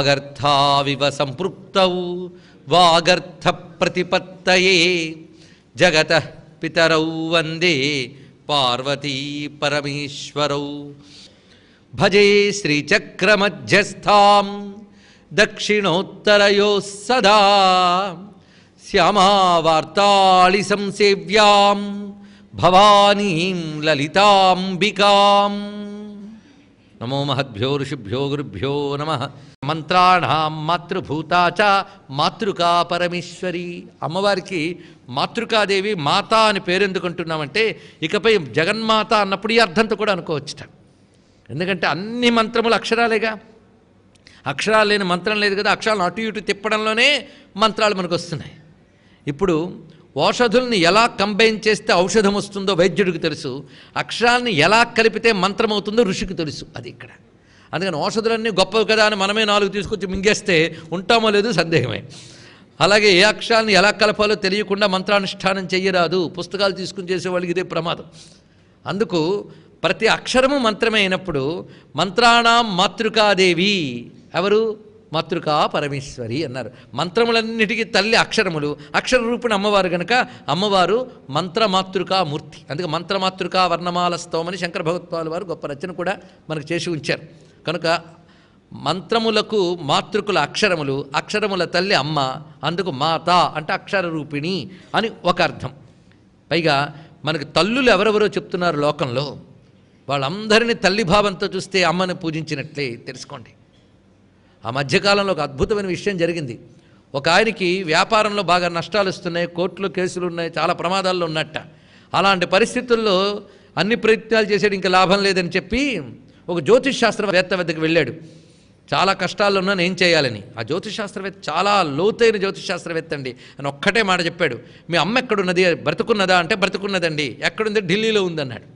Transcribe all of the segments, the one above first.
వాగర్థావివ సంపృక్తౌ వాగర్థ ప్రతిపత్తయే జగతః పితరౌ వందే పార్వతీ పరమేశ్వరౌ. భజే శ్రీచక్రమధ్యస్థాం దక్షిణోత్తరయోః సదా శ్యామావార్తాళి సంసేవ్యాం భవానీం లలితాంబికాం. నమో మహద్భ్యో ఋషిభ్యో గురుభ్యో నమః. మంత్రాణాం మాతృభూతా చ మాతృకా పరమేశ్వరి. అమ్మవారికి మాతృకాదేవి మాత అని పేరెందుకు అంటున్నామంటే ఇకపై జగన్మాత అన్నప్పుడు ఈ అర్థంతో కూడా అనుకోవచ్చుట. ఎందుకంటే అన్ని మంత్రములు అక్షరాలేగా, అక్షరాలు లేని మంత్రం లేదు కదా. అక్షరాలను అటు ఇటు తిప్పడంలోనే మంత్రాలు మనకు వస్తున్నాయి. ఇప్పుడు ఔషధుల్ని ఎలా కంబైన్ చేస్తే ఔషధం వస్తుందో వైద్యుడికి తెలుసు, అక్షరాలని ఎలా కలిపితే మంత్రం అవుతుందో ఋషికి తెలుసు. అది ఇక్కడ. అందుకని ఔషధులన్నీ గొప్పవి కదా అని మనమే 4 తీసుకొచ్చి మింగేస్తే ఉంటామో లేదో సందేహమే. అలాగే ఏ అక్షరాలను ఎలా కలపాలో తెలియకుండా మంత్రానుష్ఠానం చెయ్యరాదు. పుస్తకాలు తీసుకుని చేసేవాళ్ళకి ఇదే ప్రమాదం. అందుకు ప్రతి అక్షరము మంత్రమే అయినప్పుడు మంత్రాణం మాతృకాదేవి ఎవరు? మాతృకా పరమేశ్వరి అన్నారు. మంత్రములన్నిటికీ తల్లి అక్షరములు, అక్షర రూపిణి అమ్మవారు కనుక అమ్మవారు మంత్రమాతృకా మూర్తి. అందుకే మంత్రమాతృకా వర్ణమాల స్తోమని శంకర భగవత్పాదుల వారు గొప్ప రచన కూడా మనకు చేసి ఉంచారు. కనుక మంత్రములకు మాతృకుల అక్షరములు, అక్షరముల తల్లి అమ్మ, అందుకు మాత అంటే అక్షర రూపిణి అని ఒక అర్థం. పైగా మనకు తల్లులు ఎవరెవరో చెప్తున్నారు లోకంలో, వాళ్ళందరినీ తల్లి భావంతో చూస్తే అమ్మని పూజించినట్లే తెలుసుకోండి. ఆ మధ్యకాలంలో ఒక అద్భుతమైన విషయం జరిగింది. ఒక ఆయనకి వ్యాపారంలో బాగా నష్టాలు వస్తున్నాయి, కోర్టులో కేసులు ఉన్నాయి, చాలా ప్రమాదాల్లో ఉన్నట్ట. అలాంటి పరిస్థితుల్లో అన్ని ప్రయత్నాలు చేసాడు, ఇంకా లాభం లేదని చెప్పి ఒక జ్యోతిష్ శాస్త్రవేత్త వద్దకు వెళ్ళాడు. చాలా కష్టాల్లో ఉన్నాను, ఏం చేయాలని. ఆ జ్యోతిష్ శాస్త్రవేత్త చాలా లోతైన జ్యోతిష్ శాస్త్రవేత్త అండి. అని ఒక్కటే మాట చెప్పాడు, మీ అమ్మ ఎక్కడున్నది, బ్రతుకున్నదా అంటే బ్రతుకున్నదండి. ఎక్కడుంది? ఢిల్లీలో ఉందన్నాడు.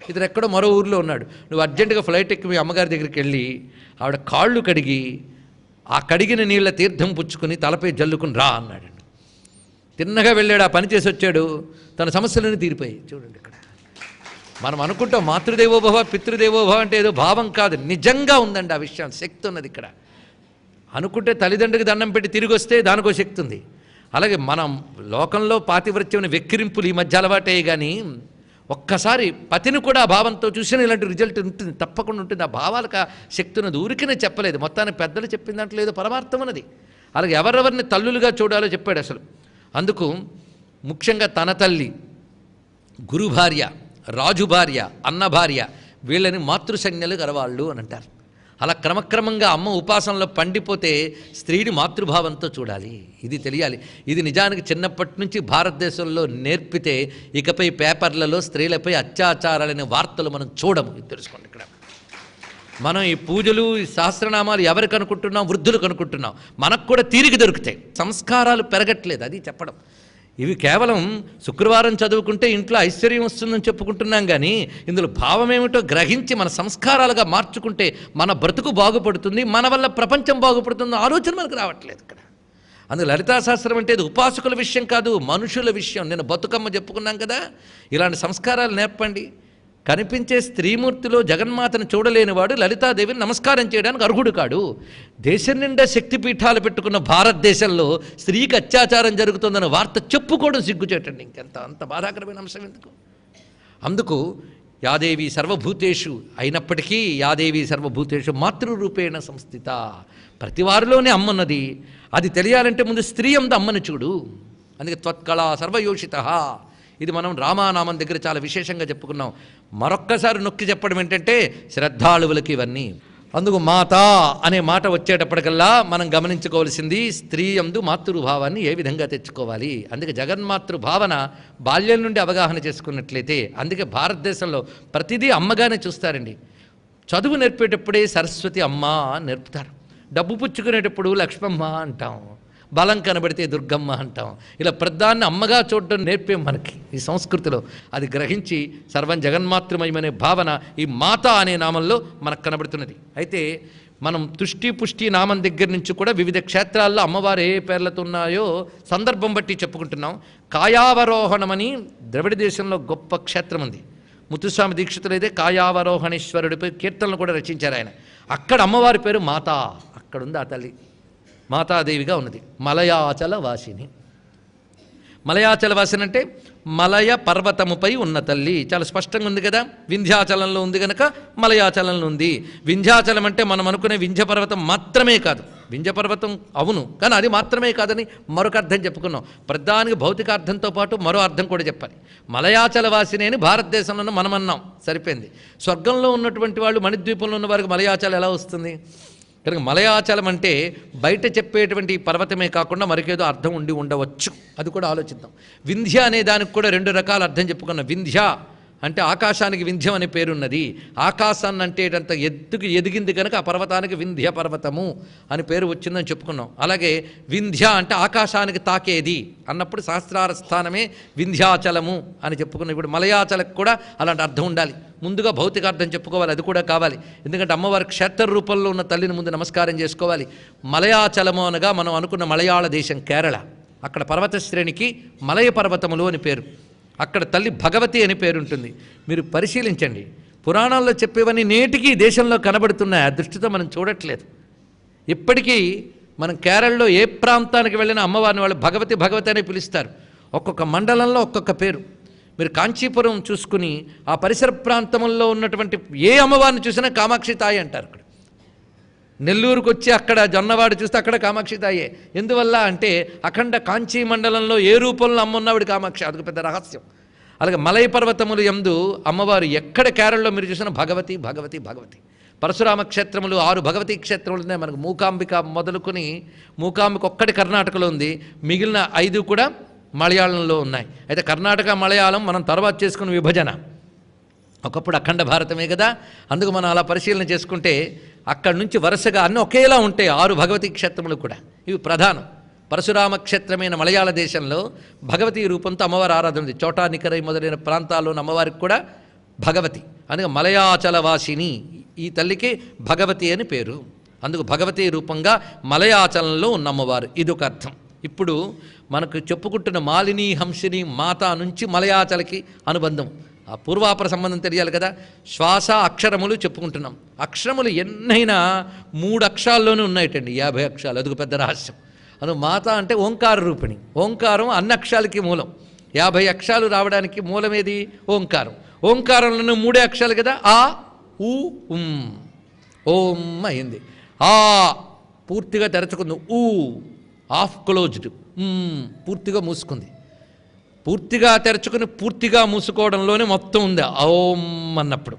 ఇతను ఎక్కడో మరో ఊరిలో ఉన్నాడు. నువ్వు అర్జెంటుగా ఫ్లైట్ ఎక్కి మీ అమ్మగారి దగ్గరికి వెళ్ళి ఆవిడ కాళ్ళు కడిగి ఆ కడిగిన నీళ్ళ తీర్థం పుచ్చుకుని తలపై జల్లుకుని రా అన్నాడు. తిన్నగా వెళ్ళాడు, ఆ పని చేసి వచ్చాడు, తన సమస్యలన్నీ తీరిపోయి. చూడండి ఇక్కడ మనం అనుకుంటాం మాతృదేవోభవ పితృదేవోభవ అంటే ఏదో భావం కాదు, నిజంగా ఉందండి ఆ విషయం, శక్తి ఉన్నది ఇక్కడ. అనుకుంటే తల్లిదండ్రులకి దండం పెట్టి తిరిగి వస్తే దానికో శక్తి ఉంది. అలాగే మనం లోకంలో పాతివ్రత్యం వెక్కిరింపులు ఈ మధ్య అలవాటే, కానీ ఒక్కసారి పతిని కూడా ఆ భావంతో చూసిన ఇలాంటి రిజల్ట్ ఉంటుంది, తప్పకుండా ఉంటుంది. ఆ భావాలకు ఆ శక్తి ఉన్నది, ఊరికినే చెప్పలేదు, మొత్తాన్ని పెద్దలు చెప్పిన దాంట్లో ఏదో పరమార్థం ఉన్నది. అలాగే ఎవరెవరిని తల్లులుగా చూడాలో చెప్పాడు అసలు. అందుకు ముఖ్యంగా తన తల్లి, గురు భార్య, రాజు భార్య, అన్న భార్య, వీళ్ళని మాతృసంజ్ఞలు గలవాళ్ళు అని అంటారు. అలా క్రమక్రమంగా అమ్మ ఉపాసనలో పండిపోతే స్త్రీని మాతృభావంతో చూడాలి, ఇది తెలియాలి. ఇది నిజానికి చిన్నప్పటి నుంచి భారతదేశంలో నేర్పితే ఇకపై పేపర్లలో స్త్రీలపై అత్యాచారాలనే వార్తలు మనం చూడము. ఇది తెలుసుకోండి. ఇక్కడ మనం ఈ పూజలు, ఈ సహస్రనామాలు ఎవరికి అనుకుంటున్నాం? వృద్ధులకు అనుకుంటున్నాం. మనకు కూడా తీరిక దొరుకుతాయి, సంస్కారాలు పెరగట్లేదు, అది చెప్పడం. ఇవి కేవలం శుక్రవారం చదువుకుంటే ఇంట్లో ఐశ్వర్యం వస్తుందని చెప్పుకుంటున్నాం, కానీ ఇందులో భావం ఏమిటో గ్రహించి మన సంస్కారాలుగా మార్చుకుంటే మన బ్రతుకు బాగుపడుతుంది, మన వల్ల ప్రపంచం బాగుపడుతుంది ఆలోచన మనకు రావట్లేదు ఇక్కడ. అందులో లలితా సహస్రం అంటే ఇది ఉపాసకుల విషయం కాదు, మనుషుల విషయం. నేను బతుకమ్మ చెప్పుకున్నాం కదా, ఇలాంటి సంస్కారాలు నేర్పండి. కనిపించే స్త్రీమూర్తిలో జగన్మాతను చూడలేనివాడు లలితాదేవిని నమస్కారం చేయడానికి అర్హుడు కాడు. దేశం నిండా శక్తిపీఠాలు పెట్టుకున్న భారతదేశంలో స్త్రీకి అత్యాచారం జరుగుతుందన్న వార్త చెప్పుకోవడం సిగ్గుచేటండి. ఇంకెంత అంత బాధాకరమైన అంశం ఎందుకు? అందుకు యాదేవి సర్వభూతేషు అయినప్పటికీ యాదేవి సర్వభూతేషు మాతృరూపేణ సంస్థిత. ప్రతి వారిలోనే అమ్మన్నది. అది తెలియాలంటే ముందు స్త్రీ అందు అమ్మని చూడు. అందుకే త్వత్కళా సర్వయోషిత. ఇది మనం రామానామం దగ్గర చాలా విశేషంగా చెప్పుకున్నాం. మరొక్కసారి నొక్కి చెప్పడం ఏంటంటే శ్రద్ధాళువులకి ఇవన్నీ. అందుకు మాత అనే మాట వచ్చేటప్పటికల్లా మనం గమనించుకోవాల్సింది స్త్రీ యందు మాతృభావాన్ని ఏ విధంగా తెచ్చుకోవాలి. అందుకే జగన్మాతృ భావన బాల్యం నుండి అవగాహన చేసుకున్నట్లయితే, అందుకే భారతదేశంలో ప్రతిదీ అమ్మగానే చూస్తారండి. చదువు నేర్పేటప్పుడే సరస్వతి అమ్మ నేర్పుతారు, డబ్బు పుచ్చుకునేటప్పుడు లక్ష్మమ్మ అంటాం, బలం కనబడితే దుర్గమ్మ అంటాం. ఇలా ప్రధాన్ని అమ్మగా చూడడం నేర్పే మనకి ఈ సంస్కృతిలో. అది గ్రహించి సర్వం జగన్మాతృమయమనే భావన ఈ మాత అనే నామంలో మనకు కనబడుతున్నది. అయితే మనం తుష్టి పుష్టి నామం దగ్గర నుంచి కూడా వివిధ క్షేత్రాల్లో అమ్మవారు ఏ పేర్లతో ఉన్నాయో సందర్భం బట్టి చెప్పుకుంటున్నాం. కాయావరోహణమని ద్రవిడ దేశంలో గొప్ప క్షేత్రం ఉంది. ముత్తుస్వామి దీక్షితులైతే కాయావరోహణేశ్వరుడిపై కీర్తనలు కూడా రచించారు ఆయన. అక్కడ అమ్మవారి పేరు మాత. అక్కడుంది ఆ తల్లి, మాతాదేవిగా ఉన్నది. మలయాచల వాసిని. మలయాచల వాసిని అంటే మలయ పర్వతముపై ఉన్న తల్లి. చాలా స్పష్టంగా ఉంది కదా, వింధ్యాచలంలో ఉంది కనుక మలయాచలంలో ఉంది. వింధ్యాచలం అంటే మనం అనుకునే వింధ్య పర్వతం మాత్రమే కాదు. వింధ్య పర్వతం అవును, కానీ అది మాత్రమే కాదని మరొక అర్థం చెప్పుకున్నాం. ప్రధానికి భౌతికార్థంతో పాటు మరో అర్థం కూడా చెప్పాలి. మలయాచల వాసిని అని భారతదేశంలోనూ మనం అన్నాం, సరిపోయింది. స్వర్గంలో ఉన్నటువంటి వాళ్ళు మణిద్వీపంలో ఉన్న వారికి మలయాచలం ఎలా వస్తుంది? కనుక మలయాచలం అంటే బయట చెప్పేటువంటి పర్వతమే కాకుండా మరికేదో అర్థం ఉండి ఉండవచ్చు, అది కూడా ఆలోచిద్దాం. వింధ్య అనే దానికి కూడా రెండు రకాల అర్థం చెప్పుకున్నాం. వింధ్య అంటే ఆకాశానికి వింధ్యం అనే పేరున్నది. ఆకాశాన్ని అంటేటంత ఎత్తుకు ఎదిగింది కనుక ఆ పర్వతానికి వింధ్య పర్వతము అని పేరు వచ్చిందని చెప్పుకున్నాం. అలాగే వింధ్య అంటే ఆకాశానికి తాకేది అన్నప్పుడు సహస్రార స్థానమే వింధ్యాచలము అని చెప్పుకున్నాం. ఇప్పుడు మలయాచలకు కూడా అలాంటి అర్థం ఉండాలి. ముందుగా భౌతికార్థం చెప్పుకోవాలి, అది కూడా కావాలి. ఎందుకంటే అమ్మవారి క్షేత్ర రూపంలో ఉన్న తల్లిని ముందు నమస్కారం చేసుకోవాలి. మలయాచలము అనగా మనం అనుకున్న మలయాళ దేశం కేరళ, అక్కడ పర్వత శ్రేణికి మలయ పర్వతములు అని పేరు. అక్కడ తల్లి భగవతి అని పేరుంటుంది. మీరు పరిశీలించండి, పురాణాల్లో చెప్పేవన్నీ నేటికి దేశంలో కనబడుతున్నాయి. ఆ దృష్టితో మనం చూడట్లేదు. ఇప్పటికీ మనం కేరళలో ఏ ప్రాంతానికి వెళ్ళినా అమ్మవారిని వాళ్ళు భగవతి భగవతి అని పిలుస్తారు. ఒక్కొక్క మండలంలో ఒక్కొక్క పేరు. మీరు కాంచీపురం చూసుకుని ఆ పరిసర ప్రాంతంలో ఉన్నటువంటి ఏ అమ్మవారిని చూసినా కామాక్షి తాయి అంటారు. అక్కడ నెల్లూరుకు వచ్చి అక్కడ జొన్నవాడు చూస్తే అక్కడ కామాక్షి తాయే. ఎందువల్ల అంటే అఖండ కాంచీ మండలంలో ఏ రూపంలో అమ్మున్నవాడు కామాక్షి, అదొక పెద్ద రహస్యం. అలాగే మలయ పర్వతములు యందు అమ్మవారు ఎక్కడ కేరళలో మీరు చూసినా భగవతి భగవతి భగవతి. పరశురామ క్షేత్రములు 6 భగవతీ క్షేత్రములు ఉన్నాయి మనకు. మూకాంబిక మొదలుకొని, మూకాంబిక ఒక్కటి కర్ణాటకలో ఉంది, మిగిలిన 5 కూడా మలయాళంలో ఉన్నాయి. అయితే కర్ణాటక మలయాళం మనం తర్వాత చేసుకున్న విభజన, ఒకప్పుడు అఖండ భారతమే కదా. అందుకు మనం అలా పరిశీలన చేసుకుంటే అక్కడి నుంచి వరుసగా అన్నీ ఒకేలా ఉంటాయి 6 భగవతీ క్షేత్రములు కూడా. ఇవి ప్రధానం. పరశురామ క్షేత్రమైన మలయాళ దేశంలో భగవతీ రూపంతో అమ్మవారి ఆరాధన ఉంది. చోటా నికరై మొదలైన ప్రాంతాల్లోని అమ్మవారికి కూడా భగవతి. అందుకే మలయాచల వాసిని, ఈ తల్లికి భగవతి అని పేరు. అందుకు భగవతీ రూపంగా మలయాచలంలో ఉన్న అమ్మవారు, ఇదొక అర్థం. ఇప్పుడు మనకు చెప్పుకుంటున్న మాలిని హంసిని మాత నుంచి మలయాచలకి అనుబంధం, ఆ పూర్వాపర సంబంధం తెలియాలి కదా. శ్వాస అక్షరములు చెప్పుకుంటున్నాం. అక్షరములు ఎన్నైనా 3 అక్షరాల్లోనే ఉన్నాయటండి, 50 అక్షరాలు. అదొక పెద్ద రహస్యం. అందుకు మాత అంటే ఓంకార రూపిణి. ఓంకారం అన్ని అక్షరాలకి మూలం. 50 అక్షరాలు రావడానికి మూలమేది? ఓంకారం. ఓంకారంలోనే 3 అక్షరాలు కదా, ఆ ఊ ఉం. ఓం అయింది. ఆ పూర్తిగా తెరచుకుంది. ఊ ఆఫ్ క్లోజ్డ్. పూర్తిగా మూసుకుంది. పూర్తిగా తెరచుకుని పూర్తిగా మూసుకోవడంలోనే మొత్తం ఉంది ఓం అన్నప్పుడు.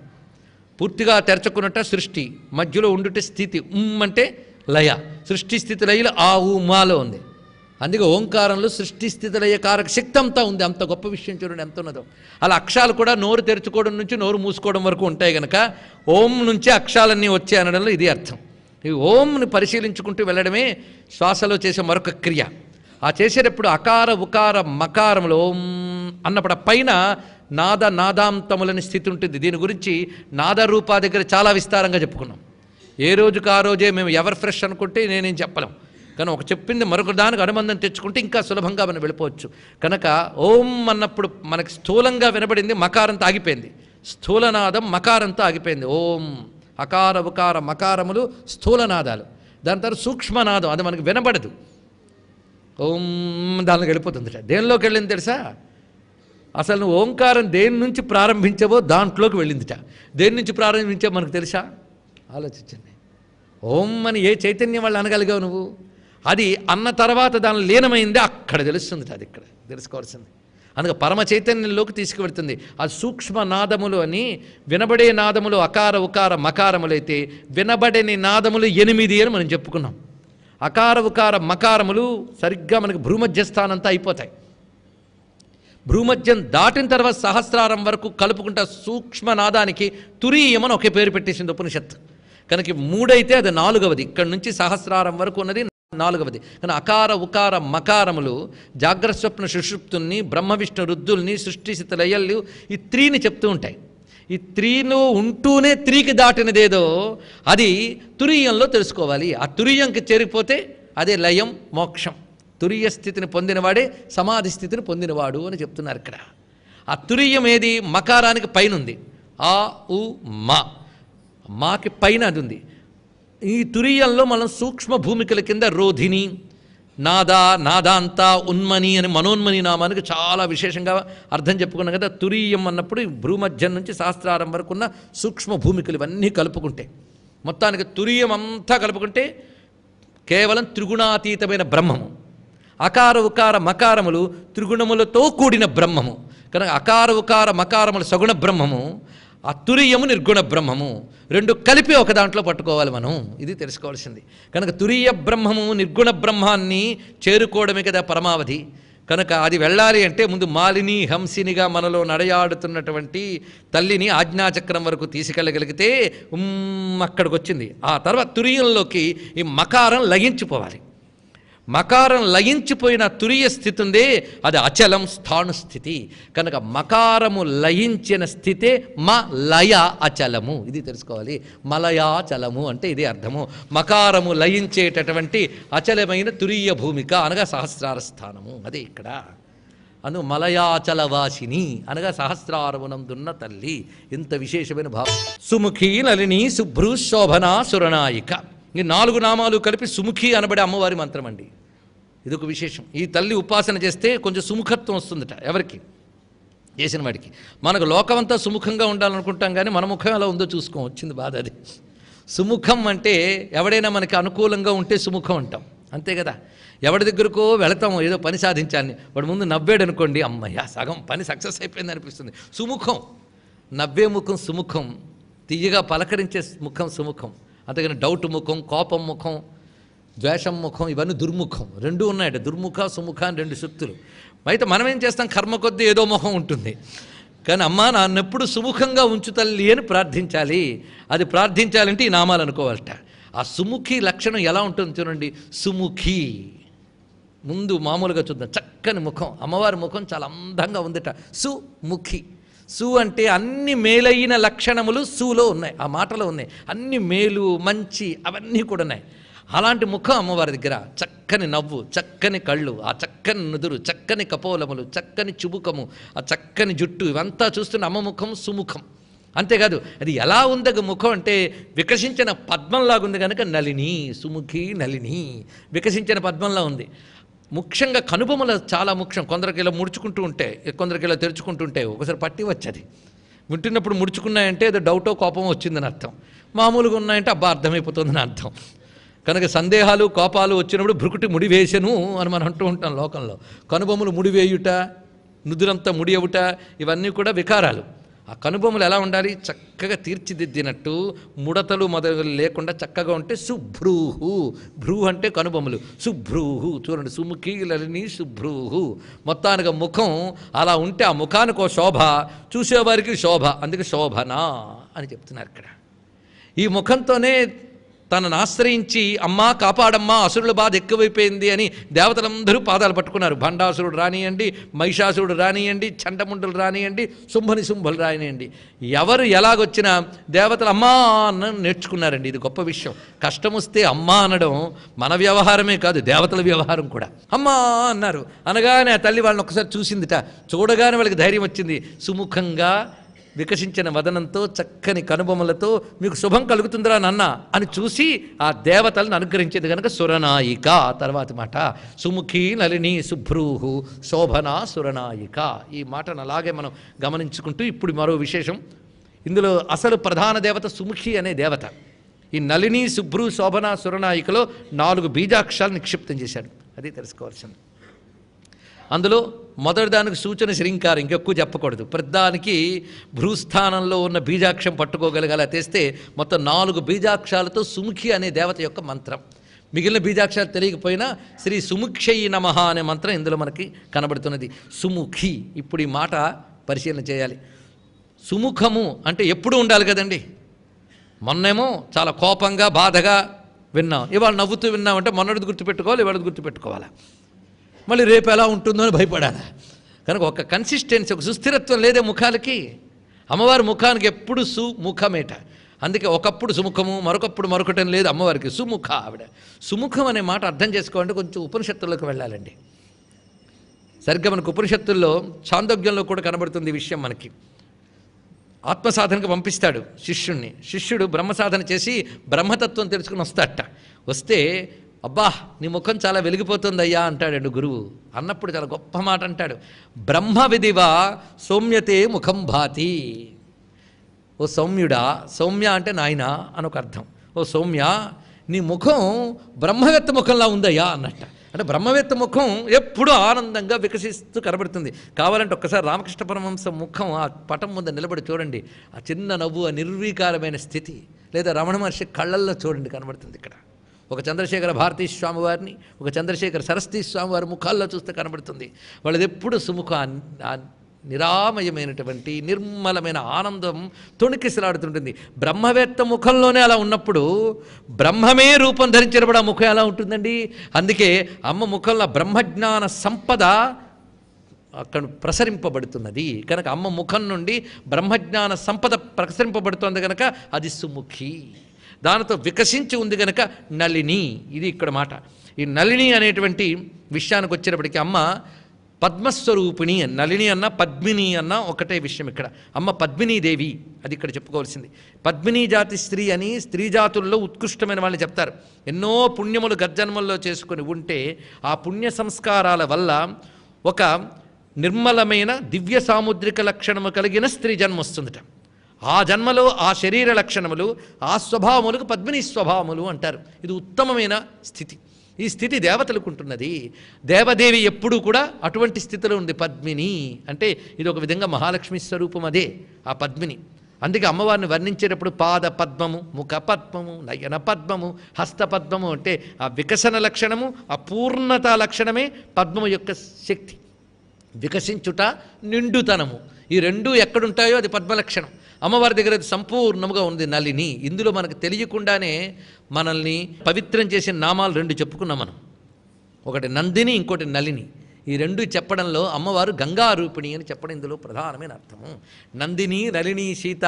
పూర్తిగా తెరచుకున్నట్ట సృష్టి, మధ్యలో ఉండుట స్థితి, అంటే లయ. సృష్టి స్థితి లయలు ఆ ఊ మాలో ఉంది. అందుకే ఓంకారంలో సృష్టి స్థితి లయ కారక శక్తి అంతా ఉంది. అంత గొప్ప విషయం చూడండి ఎంత ఉన్నదో. అలా అక్షరాలు కూడా నోరు తెరుచుకోవడం నుంచి నోరు మూసుకోవడం వరకు ఉంటాయి కనుక ఓం నుంచి అక్షరాలన్నీ వచ్చాయి అనడంలో ఇది అర్థం. ఈ ఓంని పరిశీలించుకుంటూ వెళ్ళడమే శ్వాసలో చేసే మరొక క్రియ. ఆ చేసేటప్పుడు అకార ఉకార మకారములు ఓం అన్నప్పుడు పైన నాదాంతములని స్థితి ఉంటుంది. దీని గురించి నాదరూపా దగ్గర చాలా విస్తారంగా చెప్పుకున్నాం. ఏ రోజుకు ఆ రోజే మేము ఎవర్ ఫ్రెష్ అనుకుంటే నేనేం చెప్పలేం, కానీ ఒక చెప్పింది మరొక దానికి అనుబంధం తెచ్చుకుంటే ఇంకా సులభంగా మనం వెళ్ళిపోవచ్చు. కనుక ఓం అన్నప్పుడు మనకి స్థూలంగా వినబడింది, మకారంతో ఆగిపోయింది. స్థూలనాదం మకారంతో ఆగిపోయింది. ఓం అకార ఉకార మకారములు స్థూలనాదాలు. దాని తర్వాత సూక్ష్మనాదం, అది మనకు వినబడదు. ఓం దానిలోకి వెళ్ళిపోతుందిట. దేనిలోకి వెళ్ళింది తెలుసా? అసలు నువ్వు ఓంకారం దేని నుంచి ప్రారంభించావో దాంట్లోకి వెళ్ళిందిట. దేని నుంచి ప్రారంభించావో మనకు తెలుసా? ఆలోచించండి. ఓం అని ఏ చైతన్యం వాళ్ళు అనగలిగావు నువ్వు? అది అన్న తర్వాత దానిలో లీనమైంది, అక్కడ తెలుస్తుంది. అది ఇక్కడ తెలుసుకోవాల్సింది. అందుకే పరమ చైతన్యంలోకి తీసుకువెడుతుంది. ఆ సూక్ష్మ నాదములు అని, వినబడే నాదములు అకార ఉకార మకారములైతే వినబడని నాదములు 8 అని మనం చెప్పుకున్నాం. అకార ఉకార మకారములు సరిగ్గా మనకు భ్రూమధ్యస్థానంతా అయిపోతాయి. భ్రూమధ్యం దాటిన తర్వాత సహస్రారం వరకు కలుపుకుంటా సూక్ష్మనాదానికి తురీయం అని ఒకే పేరు పెట్టేసింది ఉపనిషత్తు. కనుక 3 అయితే అది 4వది. ఇక్కడి నుంచి సహస్రారం వరకు ఉన్నది 4వది. కానీ అకార ఉకార మకారములు జాగ్రత్త స్వప్న సుషుప్తుల్ని, బ్రహ్మ విష్ణు రుద్దుల్ని, సృష్టి స్థితి లయలు, ఈ 3ని చెప్తూ ఉంటాయి. ఈ 3లో ఉంటూనే 3కి దాటినదేదో అది తురీయంలో తెలుసుకోవాలి. ఆ తురీయంకి చేరిపోతే అదే లయం మోక్షం. తురీయ స్థితిని పొందినవాడే సమాధి స్థితిని పొందినవాడు అని చెప్తున్నారు ఇక్కడ. ఆ తురీయం ఏది? మకారానికి పైన ఉంది. ఆ ఉ మా, మాకి పైన అది ఉంది. ఈ తురీయంలో మనం సూక్ష్మ భూమికల కింద రోధిని, నాద, నాదాంత, ఉన్మని అని మనోన్మని నామానికి చాలా విశేషంగా అర్థం చెప్పుకున్నాం కదా. తురీయం అన్నప్పుడు భూమధ్యం నుంచి సహస్రారం వరకు ఉన్న సూక్ష్మ భూమికలు ఇవన్నీ కలుపుకుంటే, మొత్తానికి తురీయం అంతా కలుపుకుంటే కేవలం త్రిగుణాతీతమైన బ్రహ్మము. అకార ఉకార మకారములు త్రిగుణములతో కూడిన బ్రహ్మము కనుక అకార ఉకార మకారములు సగుణ బ్రహ్మము, ఆ తురీయము నిర్గుణ బ్రహ్మము, రెండు కలిపి ఒక దాంట్లో పట్టుకోవాలి మనం. ఇది తెలుసుకోవాల్సింది. కనుక తురీయ బ్రహ్మము నిర్గుణ బ్రహ్మాన్ని చేరుకోవడమే కదా పరమావధి. కనుక అది వెళ్ళాలి అంటే ముందు మాలిని హంసినిగా మనలో నడయాడుతున్నటువంటి తల్లిని ఆజ్ఞాచక్రం వరకు తీసుకెళ్ళగలిగితే అక్కడికి వచ్చింది. ఆ తర్వాత తురీయంలోకి ఈ మకారం లయించిపోవాలి. మకారం లయించిపోయిన తురీయ స్థితి ఉందే అది అచలం స్థాణు స్థితి. కనుక మకారము లయించిన స్థితే లయ అచలము. ఇది తెలుసుకోవాలి. మలయాచలము అంటే ఇది అర్థము. మకారము లయించేటటువంటి అచలమైన తురీయ భూమిక అనగా సహస్రార స్థానము. అదే ఇక్కడ మలయాచలవాసిని అనగా సహస్రారమునందున్న తల్లి. ఇంత విశేషమైన భావం. సుముఖి నలిని శుభ్రు శోభన సురనాయిక. ఈ 4 నామాలు కలిపి సుముఖి అనబడే అమ్మవారి మంత్రం అండి. ఇదొక విశేషం. ఈ తల్లి ఉపాసన చేస్తే కొంచెం సుముఖత్వం వస్తుందట. ఎవరికి? చేసిన వాడికి. మనకు లోకమంతా సుముఖంగా ఉండాలనుకుంటాం కానీ మన ముఖం ఎలా ఉందో చూసుకోం. వచ్చింది బాధ అది. సుముఖం అంటే ఎవడైనా మనకి అనుకూలంగా ఉంటే సుముఖం అంటాం, అంతే కదా. ఎవరి దగ్గరకో వెళతాం ఏదో పని సాధించాలని, వాడు ముందు నవ్వాడు అనుకోండి, అమ్మయ్య సగం పని సక్సెస్ అయిపోయింది అనిపిస్తుంది. సుముఖం, నవ్వే ముఖం సుముఖం, తీయగా పలకరించే ముఖం సుముఖం. అంతేగాని డౌట్ ముఖం, కోపం ముఖం, ద్వేషం ముఖం ఇవన్నీ దుర్ముఖం. రెండు ఉన్నాయట, దుర్ముఖ సుముఖ అని 2 శక్తులు. అయితే మనం ఏం చేస్తాం, కర్మ కొద్దీ ఏదో ముఖం ఉంటుంది. కానీ అమ్మ నన్నెప్పుడు సుముఖంగా ఉంచు తల్లి అని ప్రార్థించాలి. అది ప్రార్థించాలంటే ఈ నామాలు అనుకోవాలట. ఆ సుముఖి లక్షణం ఎలా ఉంటుంది చూడండి. సుముఖి ముందు మామూలుగా చూద్దాం. చక్కని ముఖం, అమ్మవారి ముఖం చాలా అందంగా ఉందట. సుముఖి. సు అంటే అన్ని మేలైన లక్షణములు సులో ఉన్నాయి, ఆ మాటలో ఉన్నాయి. అన్ని మేలు మంచి అవన్నీ కూడా ఉన్నాయి. అలాంటి ముఖం అమ్మవారి దగ్గర. చక్కని నవ్వు, చక్కని కళ్ళు, ఆ చక్కని నుదురు, చక్కని కపోలములు, చక్కని చుబుకము, ఆ చక్కని జుట్టు, ఇవంతా చూస్తున్న అమ్మ ముఖం సుముఖం. అంతేకాదు అది ఎలా ఉందగ ముఖం అంటే వికసించిన పద్మంలాగా ఉంది కనుక నలిని. సుముఖి నలిని, వికసించిన పద్మంలా ఉంది. ముఖ్యంగా కనుబొమ్మలు చాలా ముఖ్యం. కొందరికి ఇలా ముడుచుకుంటూ ఉంటే, కొందరికి ఇలా తెరుచుకుంటూ ఉంటే ఒకసారి పట్టి వచ్చేది. వింటున్నప్పుడు ముడుచుకున్నాయంటే ఏదో డౌటో కోపమో వచ్చిందని అర్థం. మామూలుగా ఉన్నాయంటే అబ్బా అర్థమైపోతుందని అర్థం. కనుక సందేహాలు కోపాలు వచ్చినప్పుడు భృకుటి ముడివేసెను అని మనం అంటూ ఉంటాం లోకంలో. కనుబొమ్మలు ముడివేయుట, నుదురంతా ముడి అవుట, ఇవన్నీ కూడా వికారాలు. ఆ కనుబొమ్మలు ఎలా ఉండాలి? చక్కగా తీర్చిదిద్దినట్టు, ముడతలు మొదలు లేకుండా చక్కగా ఉంటే శుభ్రూహు. భ్రూ అంటే కనుబొమ్మలు, శుభ్రూహు. చూడండి, సుముఖి లలిని శుభ్రూహు. మొత్తానికి ముఖం అలా ఉంటే ఆ ముఖానికి ఓ శోభ, చూసేవారికి శోభ. అందుకే శోభన అని చెప్తున్నారు ఇక్కడ. ఈ ముఖంతోనే తనను ఆశ్రయించి అమ్మా కాపాడమ్మా, అసురుల బాధ ఎక్కువైపోయింది అని దేవతలందరూ పాదాలు పట్టుకున్నారు. భండాసురుడు రానియండి, మహిషాసురుడు రానియండి, చండముండులు రానియండి, శుంభులు రానియండి, ఎవరు ఎలాగొచ్చినా దేవతలు అమ్మా అన్న నేర్చుకున్నారండి. ఇది గొప్ప విషయం. కష్టం వస్తే అమ్మా అనడం మన వ్యవహారమే కాదు, దేవతల వ్యవహారం కూడా. అమ్మా అన్నారు అనగానే ఆ తల్లి వాళ్ళని ఒకసారి చూసిందిట. చూడగానే వాళ్ళకి ధైర్యం వచ్చింది. సుముఖంగా వికసించిన వదనంతో, చక్కని కనుబొమ్మలతో మీకు శుభం కలుగుతుందిరా నాన్న అని చూసి ఆ దేవతలను అనుగ్రహించేది కనుక సురనాయిక. తర్వాతి మాట సుముఖి నలిని శుభ్రూహు శోభన సురనాయిక. ఈ మాటను అలాగే మనం గమనించుకుంటూ ఇప్పుడు మరో విశేషం. ఇందులో అసలు ప్రధాన దేవత సుముఖి అనే దేవత. ఈ నలిని శుభ్రు శోభన సురనాయికలో 4 బీజాక్షరాలు నిక్షిప్తం చేశాడు. అది తెలుసుకోవాల్సింది. అందులో మొదటి దానికి సూచన శ్రీంకారం, ఇంకెక్కువ చెప్పకూడదు. ప్రతిదానికి భ్రూస్థానంలో ఉన్న బీజాక్షరం పట్టుకోగలగాల తెస్తే మొత్తం 4 బీజాక్షరాలతో సుముఖి అనే దేవత యొక్క మంత్రం. మిగిలిన బీజాక్షరాలు తెలియకపోయినా శ్రీ సుముఖ్యై నమః అనే మంత్రం ఇందులో మనకి కనబడుతున్నది. సుముఖి. ఇప్పుడు ఈ మాట పరిశీలన చేయాలి. సుముఖము అంటే ఎప్పుడు ఉండాలి కదండి. మొన్నేమో చాలా కోపంగా బాధగా విన్నాం, ఇవాళ నవ్వుతూ విన్నామంటే మొన్నటిది గుర్తుపెట్టుకోవాలి, ఇవాళది గుర్తుపెట్టుకోవాలా, మళ్ళీ రేపు ఎలా ఉంటుందో అని భయపడాలి. కనుక ఒక కన్సిస్టెన్సీ, ఒక సుస్థిరత్వం లేదే ముఖాలకి. అమ్మవారి ముఖానికి ఎప్పుడు సుముఖమేట. అందుకే ఒకప్పుడు సుముఖము, మరొకప్పుడు మరొకటం లేదు అమ్మవారికి. సుముఖ ఆవిడ. సుముఖం అనే మాట అర్థం చేసుకోవాలంటే కొంచెం ఉపనిషత్తుల్లోకి వెళ్ళాలండి. సరిగ్గా మనకు ఉపనిషత్తుల్లో ఛాందోగ్యంలో కూడా కనబడుతుంది ఈ విషయం మనకి. ఆత్మసాధనకు పంపిస్తాడు శిష్యుణ్ణి. శిష్యుడు బ్రహ్మసాధన చేసి బ్రహ్మతత్వం తెలుసుకుని వస్తాడట. వస్తే అబ్బా నీ ముఖం చాలా వెలిగిపోతుందయ్యా అంటాడు గురువు. అన్నప్పుడు చాలా గొప్ప మాట అంటాడు, బ్రహ్మ విధివా సౌమ్యతే ముఖం భాతి. ఓ సౌమ్యుడా, సౌమ్య అంటే నాయన అని ఒక అర్థం. ఓ సౌమ్య, నీ ముఖం బ్రహ్మవేత్త ముఖంలా ఉందయ్యా అన్నట్ట. అంటే బ్రహ్మవేత్త ముఖం ఎప్పుడూ ఆనందంగా వికసిస్తూ కనబడుతుంది. కావాలంటే ఒక్కసారి రామకృష్ణ పరమహంస ముఖం ఆ పటం ముందు నిలబడి చూడండి. ఆ చిన్న నవ్వు, ఆ నిర్వీకారమైన స్థితి. లేదా రమణ మహర్షి కళ్ళల్లో చూడండి కనబడుతుంది. ఇక్కడ ఒక చంద్రశేఖర భారతీ స్వామి వారిని, ఒక చంద్రశేఖర సరస్వతీ స్వామి వారి ముఖాల్లో చూస్తే కనబడుతుంది. వాళ్ళది ఎప్పుడు సుముఖం, నిరామయమైనటువంటి నిర్మలమైన ఆనందం తొణికిసలాడుతుంటుంది. బ్రహ్మవేత్త ముఖంలోనే అలా ఉన్నప్పుడు బ్రహ్మమే రూపం ధరించినప్పుడు ఆ ముఖం ఎలా ఉంటుందండి? అందుకే అమ్మ ముఖంలో బ్రహ్మజ్ఞాన సంపద అక్కడ ప్రసరింపబడుతున్నది కనుక, అమ్మ ముఖం నుండి బ్రహ్మజ్ఞాన సంపద ప్రసరింపబడుతుంది కనుక అది సుముఖి. దానితో వికసించి ఉంది కనుక నళిని. ఇది ఇక్కడ మాట. ఈ నళిని అనేటువంటి విషయానికి వచ్చేటప్పటికి అమ్మ పద్మస్వరూపిణి. నళిని అన్న పద్మిని అన్న ఒకటే విషయం. ఇక్కడ అమ్మ పద్మినీదేవి, అది ఇక్కడ చెప్పుకోవాల్సింది. పద్మినీ జాతి స్త్రీ అని స్త్రీ జాతుల్లో ఉత్కృష్టమైన వాళ్ళని చెప్తారు. ఎన్నో పుణ్యములు గర్జన్మల్లో చేసుకుని ఉంటే ఆ పుణ్య సంస్కారాల వల్ల ఒక నిర్మలమైన దివ్య సాముద్రిక లక్షణము కలిగిన స్త్రీ జన్మ వస్తుందట. ఆ జన్మలో ఆ శరీర లక్షణములు, ఆ స్వభావములకు పద్మిని స్వభావములు అంటారు. ఇది ఉత్తమమైన స్థితి. ఈ స్థితి దేవతలకు ఉంటున్నది. దేవదేవి ఎప్పుడూ కూడా అటువంటి స్థితిలో ఉంది. పద్మిని అంటే ఇది ఒక విధంగా మహాలక్ష్మి స్వరూపం, అదే ఆ పద్మిని. అందుకే అమ్మవారిని వర్ణించేటప్పుడు పాద పద్మము, ముఖ పద్మము, నయన పద్మము, హస్త పద్మము అంటే ఆ వికసన లక్షణము, ఆ పూర్ణత లక్షణమే పద్మము యొక్క శక్తి. వికసించుట, నిండుతనము, ఈ రెండూ ఎక్కడుంటాయో అది పద్మలక్షణం. అమ్మవారి దగ్గర అది సంపూర్ణముగా ఉంది నళిని. ఇందులో మనకు తెలియకుండానే మనల్ని పవిత్రం చేసిన నామాలు రెండు చెప్పుకున్నాం మనం. ఒకటి నందిని, ఇంకోటి నళిని. ఈ రెండు చెప్పడంలో అమ్మవారు గంగారూపిణి అని చెప్పడం ఇందులో ప్రధానమైన అర్థము. నందిని, నళిని, సీత,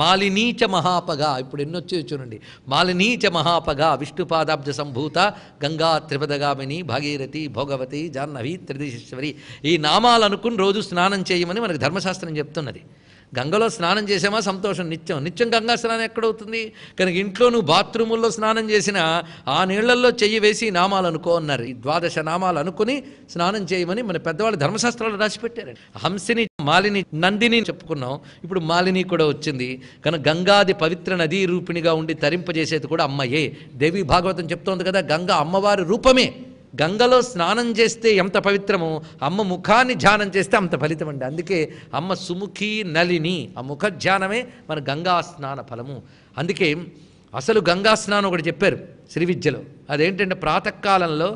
మాలినీచ మహాపగా. ఇప్పుడు ఎన్నొచ్చే చూడండి. మాలినీచ మహాపగా, విష్ణుపాదాబ్జ సంభూత, గంగా త్రిపదగామిని, భాగీరథి, భోగవతి, జాహ్నవి, త్రిదిశేశ్వరి. ఈ నామాలు అనుకుని రోజు స్నానం చేయమని మనకు ధర్మశాస్త్రం చెప్తున్నది. గంగలో స్నానం చేసామా సంతోషం, నిత్యం గంగా స్నానం ఎక్కడవుతుంది? కనుక ఇంట్లో నువ్వు బాత్రూముల్లో స్నానం చేసినా ఆ నీళ్లలో చెయ్యి వేసి నామాలు అనుకో అన్నారు. ఈ 12 నామాలు అనుకుని స్నానం చేయమని మన పెద్దవాళ్ళు ధర్మశాస్త్రాలు రాసిపెట్టారండి. హంసిని, మాలిని, నందిని చెప్పుకున్నాం. ఇప్పుడు మాలిని కూడా వచ్చింది. కనుక గంగాది పవిత్ర నదీ రూపిణిగా ఉండి తరింపజేసేది కూడా అమ్మయే. దేవి భాగవతం చెప్తోంది కదా, గంగ అమ్మవారి రూపమే. గంగలో స్నానం చేస్తే ఎంత పవిత్రమో అమ్మ ముఖాన్ని ధ్యానం చేస్తే అంత ఫలితం అండి. అందుకే అమ్మ సుముఖి నళిని, ఆ ముఖ ధ్యానమే మన గంగా స్నాన ఫలము. అందుకే అసలు గంగా స్నానం ఒకటి చెప్పారు శ్రీ విద్యలో. అదేంటంటే ప్రాతకాలంలో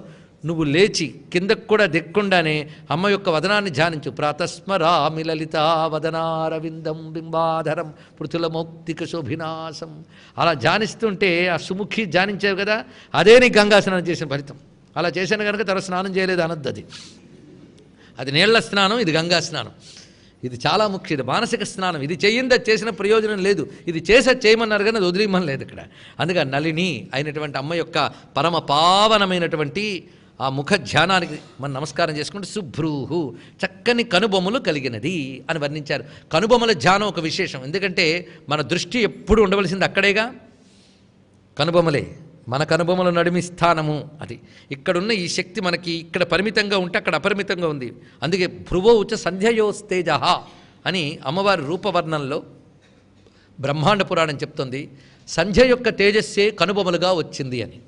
నువ్వు లేచి కిందకు కూడా దిక్కుండానే అమ్మ యొక్క వదనాన్ని ధ్యానించు. ప్రాతస్మరామి లలితా వదనారవిందం బింబాధరం పృథులమౌక్తిక శోభినాశం. అలా ధ్యానిస్తుంటే ఆ సుముఖి ధ్యానించావు కదా, అదే నీ గంగా స్నానం చేసిన ఫలితం. అలా చేశాను కనుక తర్వాత స్నానం చేయలేదు అనద్దు. అది నీళ్ల స్నానం, ఇది గంగా స్నానం. ఇది చాలా ముఖ్యం. ఇది మానసిక స్నానం. ఇది చేయింది అది చేసిన ప్రయోజనం లేదు. ఇది చేయమన్నారు కానీ అది వదిలేయమని లేదు ఇక్కడ. అందుకే నళిని అయినటువంటి అమ్మ యొక్క పరమ పావనమైనటువంటి ఆ ముఖ ధ్యానానికి మనం నమస్కారం చేసుకుంటే శుభ్రూహు, చక్కని కనుబొమ్మలు కలిగినది అని వర్ణించారు. కనుబొమ్మల ధ్యానం ఒక విశేషం. ఎందుకంటే మన దృష్టి ఎప్పుడు ఉండవలసింది అక్కడేగా, కనుబొమ్మలే. మన కనుబొమ్మల నడిమి స్థానము అది. ఇక్కడున్న ఈ శక్తి మనకి ఇక్కడ పరిమితంగా ఉంటే అక్కడ అపరిమితంగా ఉంది. అందుకే భ్రువౌచ సంధ్యయోస్తేజ అని అమ్మవారి రూపవర్ణంలో బ్రహ్మాండ పురాణం చెప్తుంది. సంధ్య యొక్క తేజస్సే కనుబొమ్మలుగా వచ్చింది అని.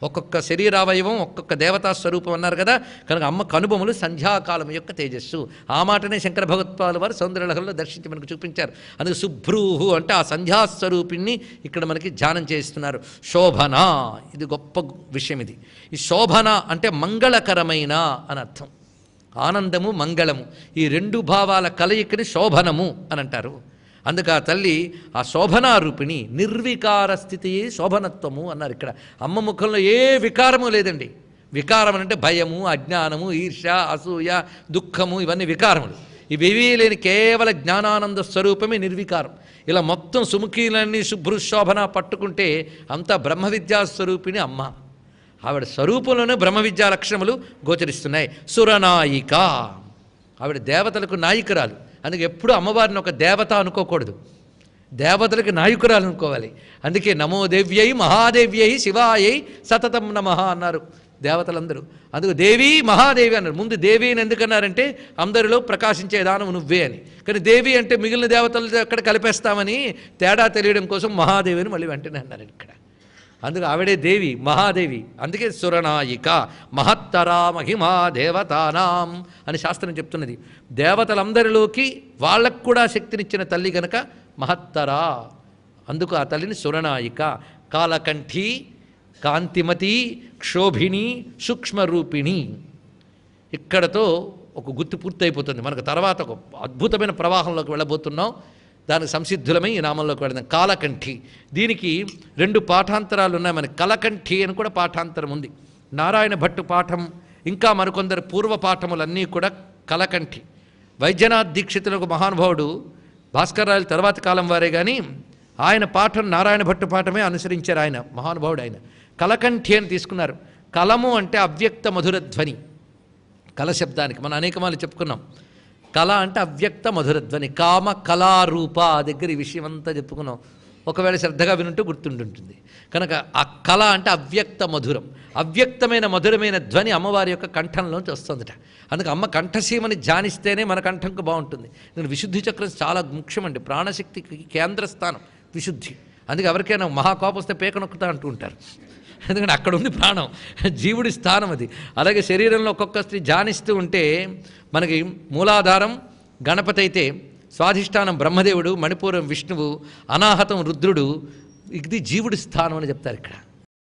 ఒక్కొక్క శరీరావయవం ఒక్కొక్క దేవతా స్వరూపం అన్నారు కదా, కనుక అమ్మ కనుబొమ్మలు సంధ్యాకాలం యొక్క తేజస్సు. ఆ మాటనే శంకర భగవత్పాదుల వారు సౌందర్యలహరిలో దర్శించి మనకు చూపించారు. అందుకే శుభ్రూహు అంటే ఆ సంధ్యాస్వరూపిణి ఇక్కడ మనకి ధ్యానం చేస్తున్నారు. శోభన, ఇది గొప్ప విషయం. ఇది ఈ శోభన అంటే మంగళకరమైన అని అర్థం. ఆనందము, మంగళము, ఈ రెండు భావాల కలయికని శోభనము అని అంటారు. అందుకు ఆ తల్లి ఆ శోభనారూపిణి, నిర్వికార స్థితియే శోభనత్వము అన్నారు. ఇక్కడ అమ్మ ముఖంలో ఏ వికారము లేదండి. వికారం అంటే భయము, అజ్ఞానము, ఈర్ష్య, అసూయ, దుఃఖము, ఇవన్నీ వికారములు. ఇవేవీ లేని కేవల జ్ఞానానంద స్వరూపమే నిర్వికారం. ఇలా మొత్తం సుముఖీలన్నీ శుభ్రశోభన పట్టుకుంటే అంతా బ్రహ్మ విద్యాస్వరూపిణి అమ్మ. ఆవిడ స్వరూపంలోనే బ్రహ్మ విద్యా లక్షణములు గోచరిస్తున్నాయి. సురనాయిక, ఆవిడ దేవతలకు నాయికరాలు. అందుకే ఎప్పుడు అమ్మవారిని ఒక దేవత అనుకోకూడదు, దేవతలకి నాయకురాలు అనుకోవాలి. అందుకే నమో దేవ్యై మహాదేవ్యై శివాయై సతతం నమః అన్నారు దేవతలందరూ. అందుకు దేవి మహాదేవి అన్నారు. ముందు దేవి అని ఎందుకన్నారంటే అందరిలో ప్రకాశించే దానం నువ్వే అని. కానీ దేవి అంటే మిగిలిన దేవతలతో ఎక్కడ కలిపేస్తామని తేడా తెలియడం కోసం మహాదేవి అని మళ్ళీ వెంటనే అన్నారు ఇక్కడ. అందుకు ఆవిడే దేవి, మహాదేవి. అందుకే సురనాయిక మహత్తరా మహిమా దేవతానాం అని శాస్త్రం చెప్తున్నది. దేవతలందరిలోకి వాళ్ళకు కూడా శక్తినిచ్చిన తల్లి గనక మహత్తరా. అందుకు ఆ తల్లిని సురనాయిక. కాలకంఠి, కాంతిమతి, క్షోభిణి, సూక్ష్మరూపిణి. ఇక్కడతో ఒక గుర్తు పూర్తయిపోతుంది. మనకు తర్వాత ఒక అద్భుతమైన ప్రవాహంలోకి వెళ్ళబోతున్నాం. దానికి సంసిద్ధులమై ఈ నామంలోకి వెళదాం. కాలకంఠి, దీనికి 2 పాఠాంతరాలు ఉన్నాయి. మనకి కలకంఠి అని కూడా పాఠాంతరం ఉంది. నారాయణ భట్టు పాఠం ఇంకా మరికొందరు పూర్వ పాఠములన్నీ కూడా కలకంఠి. వైద్యనాథ్ దీక్షితులకు మహానుభావుడు భాస్కర్రాయలు తర్వాత కాలం వారే కానీ ఆయన పాఠం నారాయణ భట్టు పాఠమే అనుసరించారు. ఆయన మహానుభావుడు. ఆయన కలకంఠి అని తీసుకున్నారు. కలము అంటే అవ్యక్త మధురధ్వని. కల శబ్దానికి మనం అనేకమాలు చెప్పుకున్నాం. కళ అంటే అవ్యక్త మధురధ్వని. కామ కళారూప దగ్గర ఈ విషయం అంతా చెప్పుకున్నాం. ఒకవేళ శ్రద్ధగా వినుంటూ గుర్తుంటుంటుంది. కనుక ఆ కళ అంటే అవ్యక్త మధురం. అవ్యక్తమైన మధురమైన ధ్వని అమ్మవారి యొక్క కంఠంలోంచి వస్తుందట. అందుకే అమ్మ కంఠసీమని ధ్యానిస్తేనే మన కంఠంకు బాగుంటుంది. నేను విశుద్ధి చక్రం చాలా ముఖ్యమండి. ప్రాణశక్తికి కేంద్ర స్థానం విశుద్ధి. అందుకే ఎవరికైనా మహాకోపం వస్తే పేక నొక్కుతా అంటూ ఉంటారు. ఎందుకంటే అక్కడ ఉంది ప్రాణం, జీవుడి స్థానం అది. అలాగే శరీరంలో ఒక్కొక్క స్త్రీ ధ్యానిస్తూ ఉంటే మనకి మూలాధారం గణపతి అయితే, స్వాధిష్టానం బ్రహ్మదేవుడు, మణిపూరం విష్ణువు, అనాహతం రుద్రుడు, ఇది జీవుడి స్థానం అని చెప్తారు ఇక్కడ.